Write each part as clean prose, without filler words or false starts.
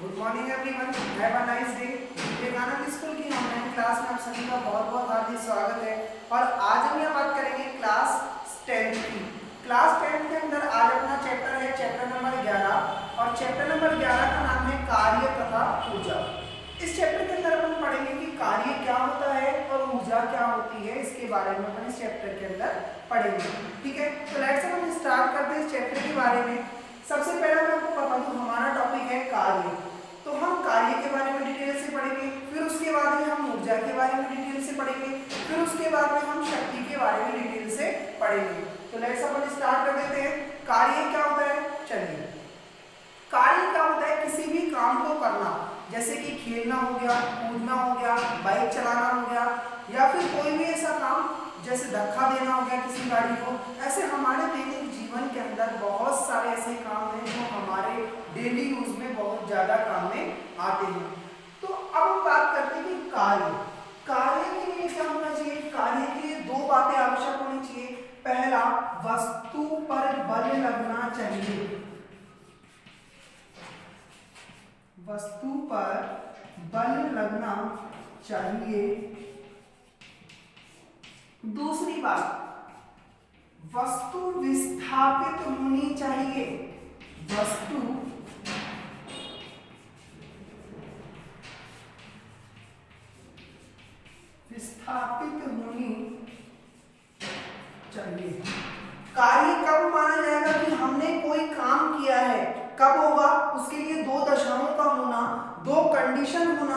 Good morning everyone, have a nice day. Vivekananda school की online class में आप सभी का बहुत बहुत हार्दिक स्वागत है। और आज हम यहाँ बात करेंगे क्लास 10th की। क्लास 10th के अंदर आज अपना चैप्टर है चैप्टर नंबर 11 और चैप्टर नंबर 11 का नाम है कार्य तथा ऊर्जा। इस चैप्टर के अंदर अपन पढ़ेंगे कि कार्य क्या होता है और ऊर्जा क्या होती है, इसके बारे में अपन इस चैप्टर के अंदर पढ़ेंगे। ठीक है, तो लेट्स हम स्टार्ट करते हैं इस चैप्टर के बारे में। सबसे पहले मैं आपको बता दूं हमारा टॉपिक है कार्य। तो हम कार्य के बारे में डिटेल से पढ़ेंगे, फिर उसके बाद में हम ऊर्जा के बारे में डिटेल से पढ़ेंगे, फिर उसके बाद में हम शक्ति के बारे में डिटेल से पढ़ेंगे। तो लेट्स अपन स्टार्ट कर देते हैं। कार्य क्या होता है, चलिए। कार्य क्या होता है, किसी भी काम को करना, जैसे कि खेलना हो गया, कूदना हो गया, बाइक चलाना हो गया, या फिर कोई भी ऐसा काम जैसे धक्का देना हो गया किसी गाड़ी को। ऐसे हमारे दैनिक जीवन के अंदर बहुत सारे ऐसे काम हैं जो हमारे डेली यूज में बहुत ज्यादा काम में आते हैं। तो अब हम बात करते हैं कि कार्य के लिए क्या होना चाहिए। कार्य के लिए दो बातें आवश्यक होनी चाहिए। पहला, वस्तु पर बल लगना चाहिए। वस्तु पर बल लगना चाहिए। दूसरी बात, वस्तु विस्थापित होनी चाहिए। वस्तु विस्थापित होनी चाहिए। कार्य कब माना जाएगा कि हमने कोई काम किया है, कब होगा, उसके लिए दो दशाओं का होना, दो कंडीशन होना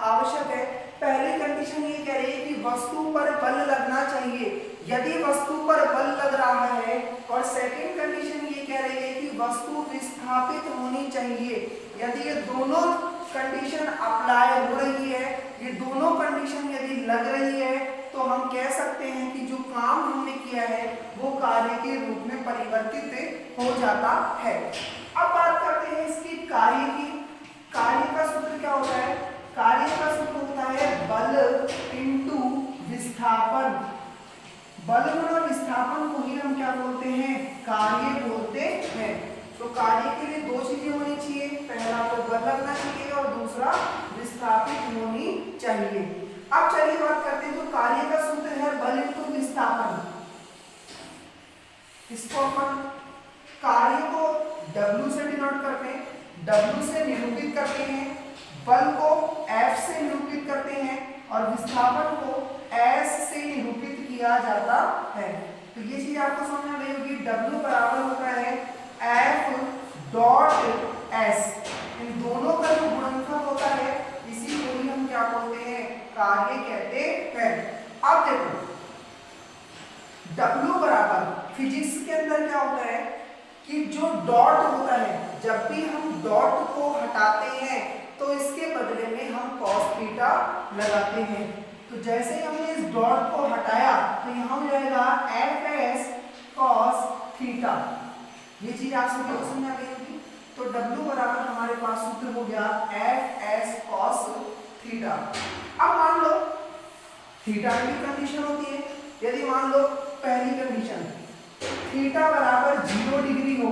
आवश्यक है। पहली कंडीशन ये कह रही है कि वस्तु पर बल लगना चाहिए, यदि वस्तु पर बल लग रहा है। और सेकंड कंडीशन ये कह रही है कि वस्तु विस्थापित होनी चाहिए। यदि ये दोनों कंडीशन अप्लाई हो रही है, ये दोनों कंडीशन यदि लग रही है, तो हम कह सकते हैं कि जो काम हमने किया है वो कार्य के रूप में परिवर्तित हो जाता है। अब बात करते हैं इसकी कार्य की। कार्य का सूत्र क्या होता है। कार्य का सूत्र होता है बल इंटू विस्थापन। बल गुणा विस्थापन को ही हम क्या बोलते हैं, कार्य बोलते हैं। तो कार्य के लिए दो चीजें होनी चाहिए, पहला तो बल लगना चाहिए और दूसरा विस्थापित होनी चाहिए। अब चलिए बात करते हैं, तो कार्य का सूत्र है बल इंटू विस्थापन। इसको अपन कार्य को W से डिनोट करते हैं, W से निरूपित करते हैं, बल को F से निरूपित करते हैं और विस्थापन को S से निरूपित किया जाता है। तो ये चीज आपको समझ में आई होगी। W बराबर होता है F डॉट S। इन दोनों का जो गुणनफल होता है इसी को ही हम क्या बोलते हैं, कार्य कहते हैं। अब देखो W बराबर, फिजिक्स के अंदर क्या होता है कि जो डॉट होता है, जब भी हम डॉट को हटाते हैं तो इसके बदले में हम cos थीटा लगाते हैं। तो जैसे ही हमने इस डॉट को हटाया तो यहाँ हो जाएगा Fs cos थीटा। ये चीज आप सभी को समझ आ गई होगी। तो W बराबर हमारे पास सूत्र हो गया Fs cos थीटा। अब मान लो थीटा की कंडीशन होती है, यदि मान लो पहली कंडीशन थीटा बराबर 0 डिग्री हो,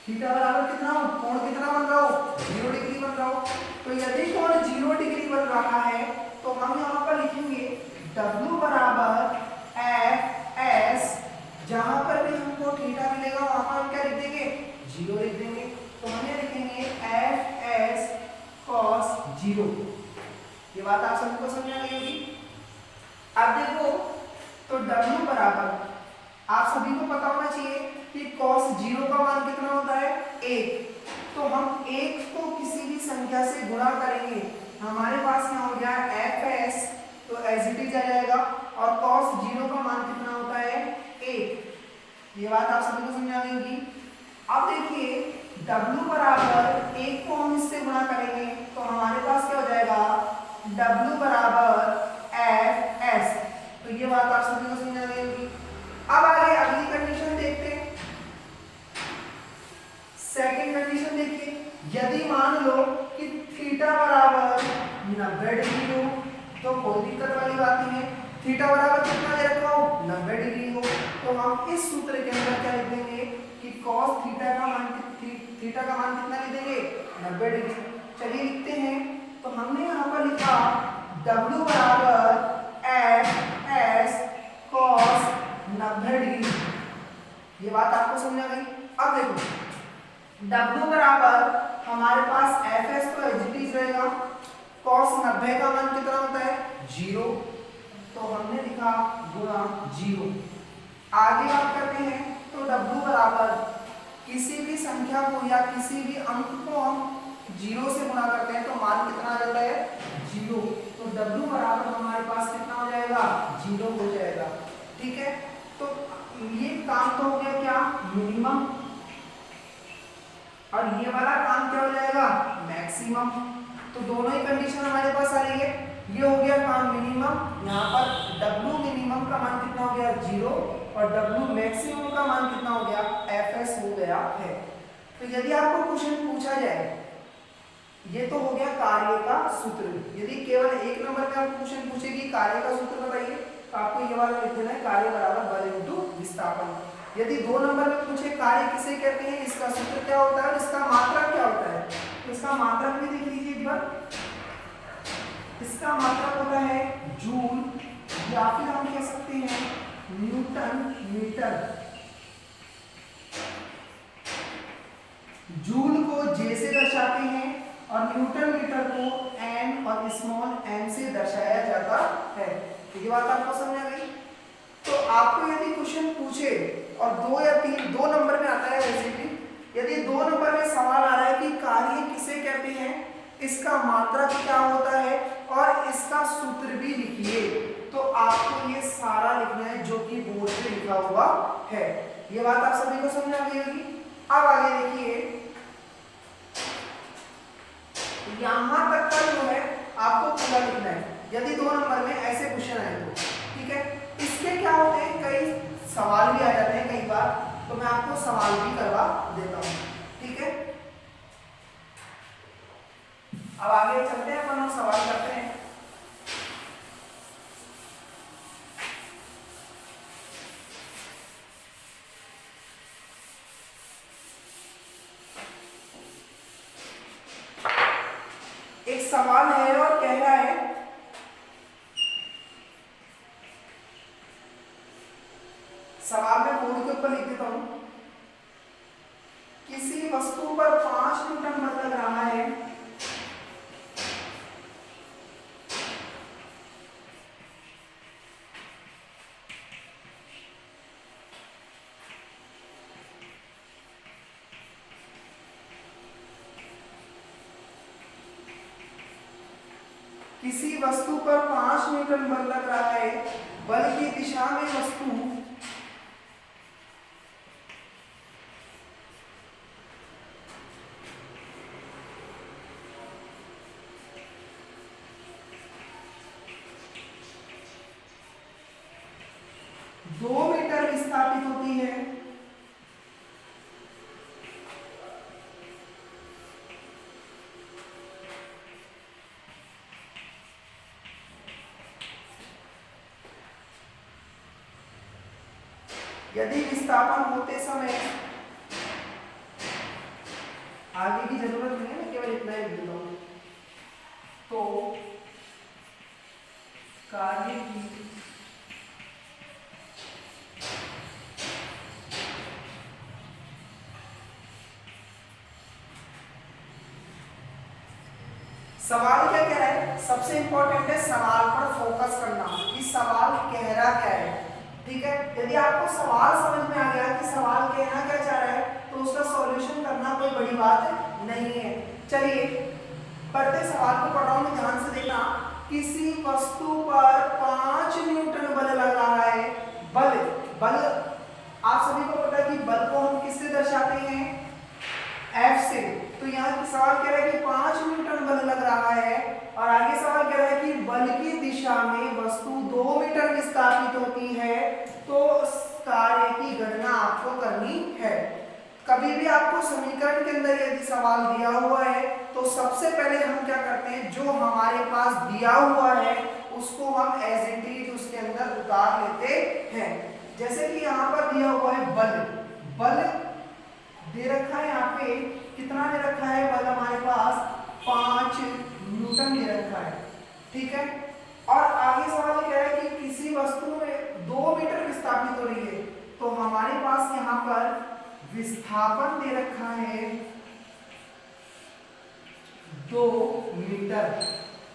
थीटा बराबर कितना हो, कोण कितना बन रहा हो, 0 डिग्री बन रहा हो। तो यदि कोण 0 डिग्री बन रहा है तो हम यहाँ पर लिखेंगे W बराबर Fs, जहां पर भी हमको थीटा मिलेगा वहां पर हम क्या लिख देंगे, 0 लिख देंगे। तो हम ये लिखेंगे Fs cos 0। ये बात आप सभी को समझ आ गई होगी। अब देखो तो W बराबर आप सभी को पता होना चाहिए कि cos 0 का मान कितना होता है, 1। तो हम 1 को किसी भी संख्या से गुणा करेंगे, हमारे पास यहाँ हो गया Fs, तो एज इट इज आ जाएगा। और cos 0 का मान कितना होता है, 1। ये बात आप सभी को समझ आ गई होगी। अब देखिए W बराबर 1 को हम इससे गुणा करेंगे तो हमारे पास क्या हो जाएगा, W बराबर Fs। तो ये बात आप सभी को समझ आ गई होगी। अब आगे अगली कंडीशन देखते हैं। सेकंड कंडीशन देखिए, यदि मान लो कि थीटा बराबर 90 डिग्री हो तो कोई दिक्कत वाली बात नहीं है। थीटा बराबर कितना दे रखा हो, 90 डिग्री हो, तो हम इस सूत्र के अंदर क्या लिख देंगे कि cos थीटा का मान कितना लिख देंगे, 90 डिग्री। चलिए लिखते हैं, तो हमने यहाँ पर लिखा W बराबर एफ एस कॉस 90 डिग्री। ये बात आपको समझ आ गई। अब देखो W बराबर हमारे पास एफ एस तो एच रहेगा, कॉस 90 का मान कितना होता है 0, तो हमने लिखा गुणा 0। आगे बात करते हैं, तो W बराबर किसी भी संख्या को या किसी भी अंक को हम 0 से गुणा करते हैं तो मान कितना आ जाता है 0, तो W बराबर हमारे पास कितना हो जाएगा 0 हो जाएगा। ठीक है, तो ये काम तो हो गया क्या मिनिमम, और ये वाला काम क्या हो जाएगा मैक्सिमम। तो दोनों ही कंडीशन हमारे पास आ रही है। ये हो गया काम मिनिमम, यहाँ पर W मिनिमम का मान कितना हो गया 0 और W मैक्सिमम का मान कितना हो गया Fs हो गया है। तो यदि आपको क्वेश्चन पूछा जाए, ये तो हो गया कार्य का सूत्र। यदि केवल एक नंबर में आपको क्वेश्चन पूछेगी कार्य का सूत्र बताइए, तो आपको ये वाला लिख देना है कार्य बराबर बल इंटू विस्थापन। यदि 2 नंबर में पूछे कार्य किसे कहते हैं, इसका सूत्र क्या होता है और इसका मात्रक क्या होता है, तो इसका मात्रक भी देख लीजिए एक बार। इसका मात्रक होता है जूल, या फिर हम कह सकते हैं न्यूटन मीटर। जूल को जे से दर्शाते हैं और न्यूटन मीटर को एन और स्मॉल एन से दर्शाया जाता है। तो ये बात आपको समझ आ गई। तो आपको यदि क्वेश्चन पूछे और 2 या 3 2 नंबर में आता है, वैसे भी यदि 2 नंबर में सवाल आ रहा है कि कार्य किसे कहते हैं, इसका मात्रक क्या होता है और इसका सूत्र भी लिखिए, तो आपको ये सारा लिखना है जो कि बोर्ड पे लिखा हुआ है। ये बात आप सभी को समझ आ गई होगी। अब आगे देखिए, यहां तक का जो है आपको पूरा लिखना है यदि 2 नंबर में ऐसे क्वेश्चन आए तो। ठीक है, इसके क्या होते हैं कई सवाल भी आ जाते हैं कई बार, तो मैं आपको सवाल भी करवा देता हूं। ठीक है, अब आगे चलते हैं, अपन सवाल करते हैं। एक सवाल है और कह रहा है सवाल में बोर्ड के ऊपर लिख देता हूं, किसी वस्तु पर 5 न्यूटन बल लग रहा है, किसी वस्तु पर 5 न्यूटन बल लग रहा है, बल की दिशा में वस्तु दो मीटर विस्थापित होती है, यदि विस्थापन होते समय, आगे की जरूरत नहीं है, केवल इतना ही लिख दो, तो कार्य की सवाल क्या कह रहा है, सबसे इंपॉर्टेंट है सवाल पर फोकस करना कि सवाल कह रहा क्या है। ठीक है, यदि आपको सवाल समझ में आ गया कि सवाल कहना क्या चाह रहा है, तो उसका सॉल्यूशन करना कोई बड़ी बात नहीं है। चलिए पढ़ते सवाल को पढ़ रहा हूं मैं, ध्यान से देखना। किसी वस्तु पर 5 न्यूटन बल लग रहा है, बल बल आप सभी को पता है कि बल को हम किससे दर्शाते हैं F से। तो यहाँ सवाल कह रहा है कि 5 न्यूटन बल लग रहा है और आगे सवाल कह रहा है कि बल की दिशा में वस्तु 2 मीटर विस्थापित होती है, तो कार्य की गणना आपको करनी है। कभी भी आपको समीकरण के अंदर यदि सवाल दिया हुआ है तो सबसे पहले हम क्या करते हैं, जो हमारे पास दिया हुआ है उसको हम एज इट इज उसके अंदर उतार लेते हैं। जैसे कि यहाँ पर दिया हुआ है बल, बल दे रखा है यहाँ पे पे कितना दे रखा है बल हमारे पास 5 न्यूटन दे रखा है, ठीक है। और आगे सवाल कह रहा है कि किसी वस्तु में 2 मीटर विस्थापित हो रही है, तो हमारे पास यहाँ पर विस्थापन दे रखा है 2 मीटर,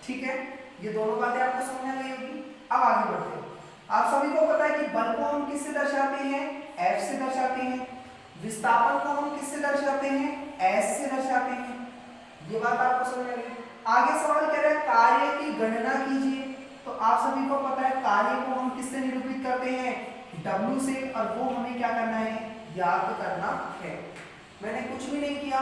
ठीक है। ये दोनों बातें आपको समझ आ गई होगी। अब आगे बढ़ते हैं। आप सभी को पता है कि बल को हम किससे दर्शाते हैं, F से दर्शाते हैं। विस्थापन को हम किससे दर्शाते हैं, S से दर्शाते हैं। ये बात आपको समझ आ गई। आगे सवाल कह रहा है कार्य की गणना कीजिए, तो आप सभी को पता है कार्य को हम किससे निरूपित करते हैं, W से, और वो हमें क्या करना है, याद करना है। मैंने कुछ भी नहीं किया,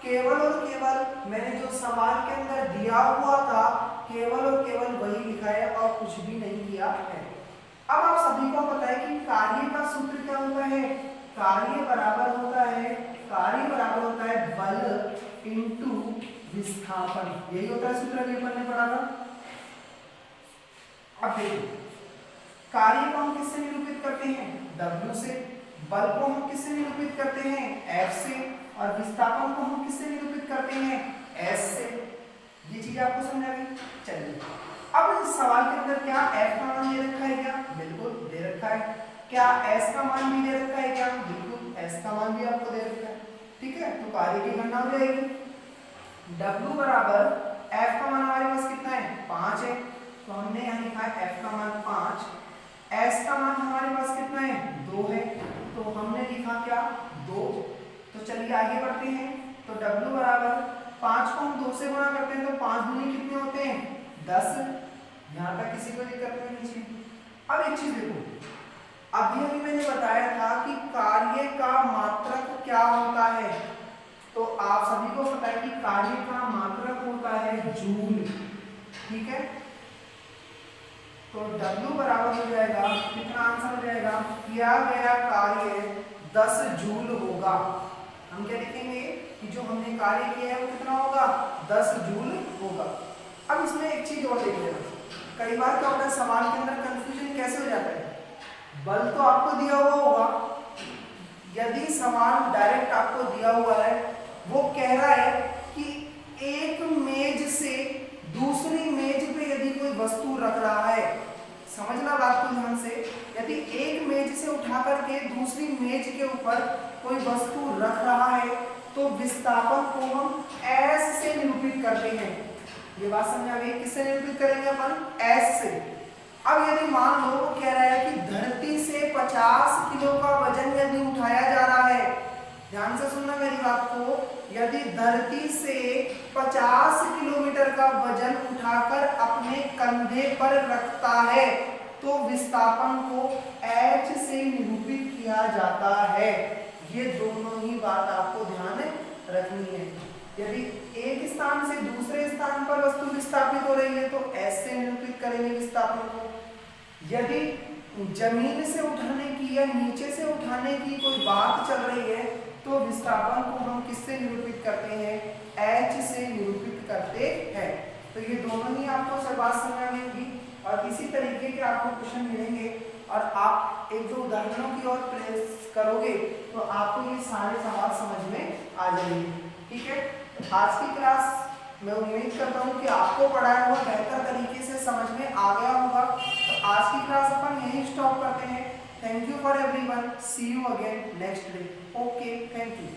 केवल और केवल मैंने जो सवाल के अंदर दिया हुआ था केवल और केवल वही लिखा है और कुछ भी नहीं किया है। अब आप सभी को पता है कि कार्य का सूत्र क्या होता है, कार्य बराबर होता है बल इंटू विस्थापन, यही होता है सूत्र, पेपर में पढ़ा था। अब देखिए कार्य को हम किससे निरूपित करते हैं, W से, बल को हम किससे निरूपित करते हैं, F से, और विस्थापन को हम किससे निरूपित करते हैं, S से। ये चीज आपको समझ आ गई। चलिए अब इस सवाल के अंदर क्या F का मान दे रखा है क्या, बिल्कुल दे रखा है। क्या S का मान भी दे रखा है क्या, बिल्कुल S का मान भी आपको दे रखा है, ठीक है। तो कार्य की गणना हो जाएगी। W बराबर F का मान हमारे पास कितना है, 5 है, तो हमने यहाँ लिखा है F का मान 5। S का मान हमारे पास कितना है, 2 है, तो हमने लिखा क्या, 2। तो चलिए आगे बढ़ते हैं। तो W बराबर 5 को हम 2 से गुणा करते हैं, तो 5 दूनी कितने होते हैं, 10। यहाँ तक किसी को दिक्कत नहीं चाहिए। अब एक चीज देखो, अभी मैंने बताया था कि कार्य का मात्रक क्या होता है, तो आप सभी को पता है कि कार्य का मात्रक होता है जूल, ठीक है। तो W बराबर हो जाएगा, कितना आंसर हो जाएगा, किया गया कार्य 10 जूल होगा। हम क्या लिखेंगे कि जो हमने कार्य किया है वो कितना होगा, 10 जूल होगा। अब इसमें एक चीज और देख लेना, कई बार क्या होता है सवाल के अंदर कंफ्यूजन कैसे हो जाता है। बल तो आपको दिया हुआ होगा, यदि सवाल डायरेक्ट आपको दिया हुआ है, वो कह रहा है कि एक मेज से दूसरी मेज पे यदि कोई वस्तु रख रहा है, समझना बात को ध्यान से, यदि एक मेज से उठा करके दूसरी मेज के ऊपर कोई वस्तु रख रहा है तो विस्थापन को हम S से निरूपित करते हैं। ये बात समझ आ गई, किससे निरूपित करेंगे अपन, S से। अब यदि मान लो वो कह रहा है कि धरती से 50 किलो का वजन यदि उठाया जा रहा है, ध्यान से सुनना मेरी बात को, यदि धरती से 50 किलोमीटर का वजन उठाकर अपने कंधे पर रखता है तो विस्थापन को H से निरूपित किया जाता है। ये दोनों ही बात आपको ध्यान रखनी है। यदि एक स्थान से दूसरे स्थान पर वस्तु विस्थापित हो रही है तो S से निरूपित करेंगे विस्थापन को। यदि जमीन से उठाने की या नीचे से उठाने की कोई बात चल रही है तो विस्थापन को हम किससे निरूपित करते हैं, H से निरूपित करते हैं। तो ये दोनों ही आपको सब बात समझ में आएगी और इसी तरीके के आपको क्वेश्चन मिलेंगे और आप एक दो उदाहरणों की ओर प्रयास करोगे तो आपको ये सारे सवाल समझ में आ जाएंगे, ठीक है। तो आज की क्लास मैं उम्मीद करता हूँ कि आपको पढ़ाया हुआ बेहतर तरीके से समझ में आ गया होगा। तो आज की क्लास अपन यहीं स्टॉप करते हैं। Thank you for everyone, see you again next day. Okay, thank you.